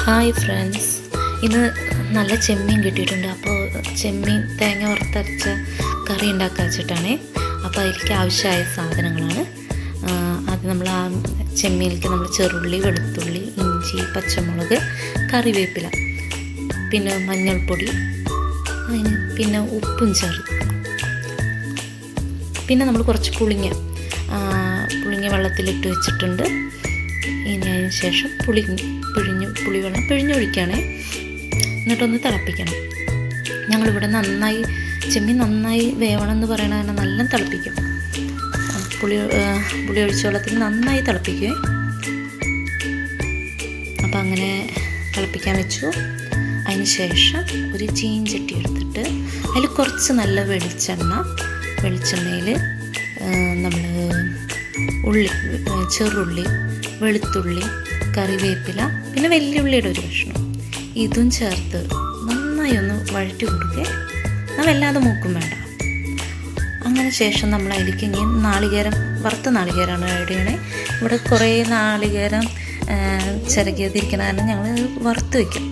Hi friends, ഇന്ന് നല്ല ചെമ്മീൻ കിട്ടിയിട്ടുണ്ട്. അപ്പോൾ ചെമ്മീൻ തേങ്ങ വറുത്തരച്ച കറി ഉണ്ടാക്കാൻ വെച്ചിട്ടാണ്. അപ്പോൾ അതിലേക്ക് ആവശ്യമായ സാധനങ്ങളാണ്. അത് നമ്മൾ ആ ചെമ്മീനിലേക്ക് നമ്മൾ ചെറുള്ളി, വെളുത്തുള്ളി, ഇഞ്ചി, പച്ചമുളക്, കറിവേപ്പില, പിന്നെ മഞ്ഞൾപ്പൊടി, പിന്നെ ഉപ്പും ചേർത്ത്, പിന്നെ നമ്മൾ കുറച്ച് പുളിങ്ങ വെള്ളത്തിലിട്ട് വെച്ചിട്ടുണ്ട്. ഇനി അതിന് ശേഷം പുളിവെള്ളം പിഴിഞ്ഞൊഴിക്കുകയാണേ. എന്നിട്ടൊന്ന് തിളപ്പിക്കണം. ഞങ്ങളിവിടെ ചെമ്മീൻ നന്നായി വേവണം എന്ന് പറയണത് തന്നെ നല്ല തിളപ്പിക്കും. പുളി ഒഴിച്ച വെള്ളത്തിൽ നന്നായി തിളപ്പിക്കുവേ. അപ്പം അങ്ങനെ തിളപ്പിക്കാൻ വെച്ചു. അതിന് ശേഷം ഒരു ചീഞ്ചട്ടി എടുത്തിട്ട് അതിൽ കുറച്ച് നല്ല വെളിച്ചെണ്ണയിൽ നമ്മൾ ചെറുള്ളി, വെളുത്തുള്ളി, കറിവേപ്പില, പിന്നെ വെല്ലുള്ളിയുടെ ഒരു കഷ്ണം ഇതും ചേർത്ത് നന്നായി ഒന്ന് വഴറ്റി കൊടുക്കുക. വല്ലാതെ മൂക്കും വേണ്ട. അങ്ങനെ ശേഷം നമ്മൾ അതിലേക്ക് ഇനി വറുത്ത നാളികേരമാണ് ആഡ് ചെയ്യണേ. ഇവിടെ കുറേ നാളികേരം ചിരകിയതിരിക്കണ കാരണം ഞങ്ങൾ വറുത്ത് വയ്ക്കും.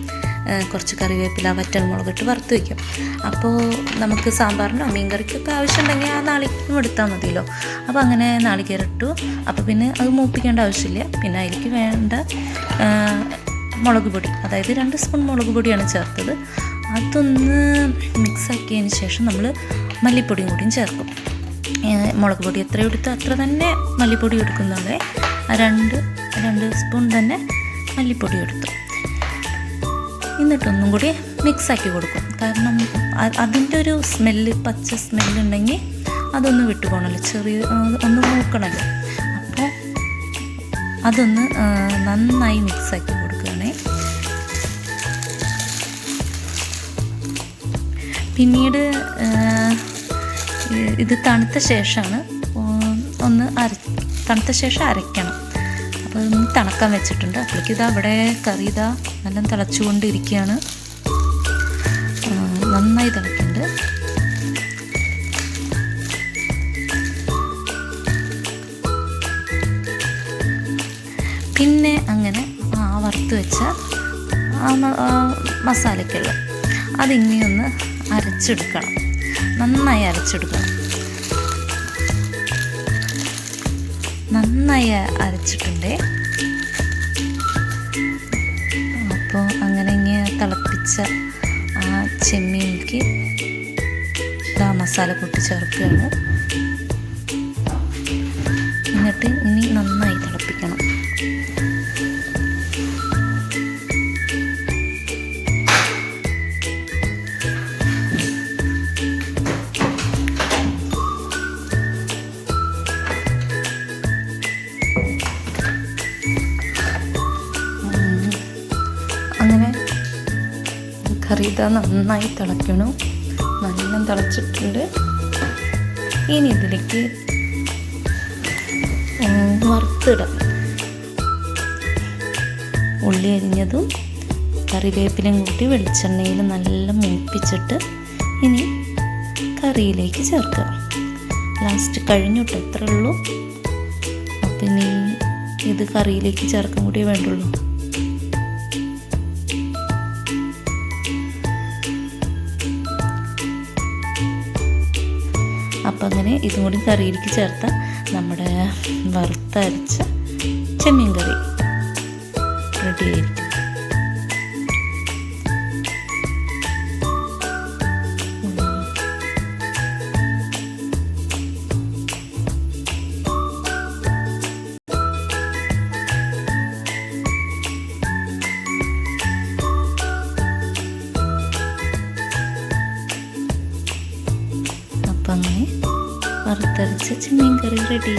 കുറച്ച് കറിവേപ്പില, വറ്റൽമുളകിട്ട് വറുത്ത് വയ്ക്കും. അപ്പോൾ നമുക്ക് സാമ്പാറിനോ മീൻ കറിക്കൊക്കെ ആവശ്യമുണ്ടെങ്കിൽ ആ നാളികേരം എടുത്താൽ മതിയല്ലോ. അപ്പോൾ അങ്ങനെ നാളികേരം ഇട്ടു. അപ്പോൾ പിന്നെ അത് മൂപ്പിക്കേണ്ട ആവശ്യമില്ല. പിന്നെ അതിലേക്ക് വേണ്ട മുളക് പൊടി, അതായത് 2 സ്പൂൺ മുളക് പൊടിയാണ് ചേർത്തത്. അതൊന്ന് മിക്സാക്കിയതിന് ശേഷം നമ്മൾ മല്ലിപ്പൊടിയും കൂടിയും ചേർക്കും. മുളക് പൊടി എത്ര എടുത്തോ അത്ര തന്നെ മല്ലിപ്പൊടി എടുക്കുന്നത്. 2 സ്പൂൺ തന്നെ മല്ലിപ്പൊടി എടുത്തു. എന്നിട്ടൊന്നും കൂടി മിക്സാക്കി കൊടുക്കും. കാരണം അതിൻ്റെ ഒരു പച്ച സ്മെല്ലുണ്ടെങ്കിൽ അതൊന്ന് വിട്ടുപോകണമല്ലോ, ഒന്ന് മൂക്കണമല്ലോ. അപ്പോൾ അതൊന്ന് നന്നായി മിക്സാക്കി കൊടുക്കുകയാണേ. പിന്നീട് ഇത് തണുത്ത ശേഷമാണ് തണുത്ത ശേഷം അരയ്ക്കണം. അപ്പോൾ ഇതൊന്ന് തണുക്കാൻ വെച്ചിട്ടുണ്ട്. അപ്പോഴേക്ക് അവിടെ കറി നല്ല തിളച്ചുകൊണ്ടിരിക്കുകയാണ്. നന്നായി തിളക്കുന്നുണ്ട്. പിന്നെ അങ്ങനെ വറുത്ത് വെച്ച മസാലയ്ക്കുള്ള അതിങ്ങനെയൊന്ന് അരച്ചെടുക്കണം. നന്നായി അരച്ചെടുക്കണം. നന്നായി അരച്ചിട്ടുണ്ട്. അപ്പോൾ അങ്ങനെ ഇങ്ങനെ തിളപ്പിച്ച ആ ചെമ്മീനിലേക്ക് മസാല കൂട്ടി ചേർക്കുകയാണ്. എന്നിട്ട് ഇനി നന്നായി തിളപ്പിക്കണം. അങ്ങനെ കറി നന്നായി തിളയ്ക്കണം. നല്ല തിളച്ചിട്ടുണ്ട്. ഇനി ഇതിലേക്ക് വറുത്തിടാം. ഉള്ളി അരിഞ്ഞതും കറിവേപ്പിലയും കൂട്ടി വെളിച്ചെണ്ണയിൽ നല്ല മൂപ്പിച്ചിട്ട് ഇനി കറിയിലേക്ക് ചേർക്കുക. ലാസ്റ്റ് കഴിഞ്ഞിട്ട് എത്രയേ ഉള്ളൂ. അപ്പം ഇനി ഇത് കറിയിലേക്ക് ചേർക്കാൻ കൂടിയേ വേണ്ടുള്ളൂ. അപ്പം അങ്ങനെ ഇതും കൂടി കറിയിലേക്ക് ചേർത്ത നമ്മുടെ വറുത്തരച്ച ചെമ്മീൻ കറി റെഡി ആയിരിക്കും. അപ്പം അങ്ങനെ വറുത്തരച്ച ചെമ്മീൻ കറി റെഡി.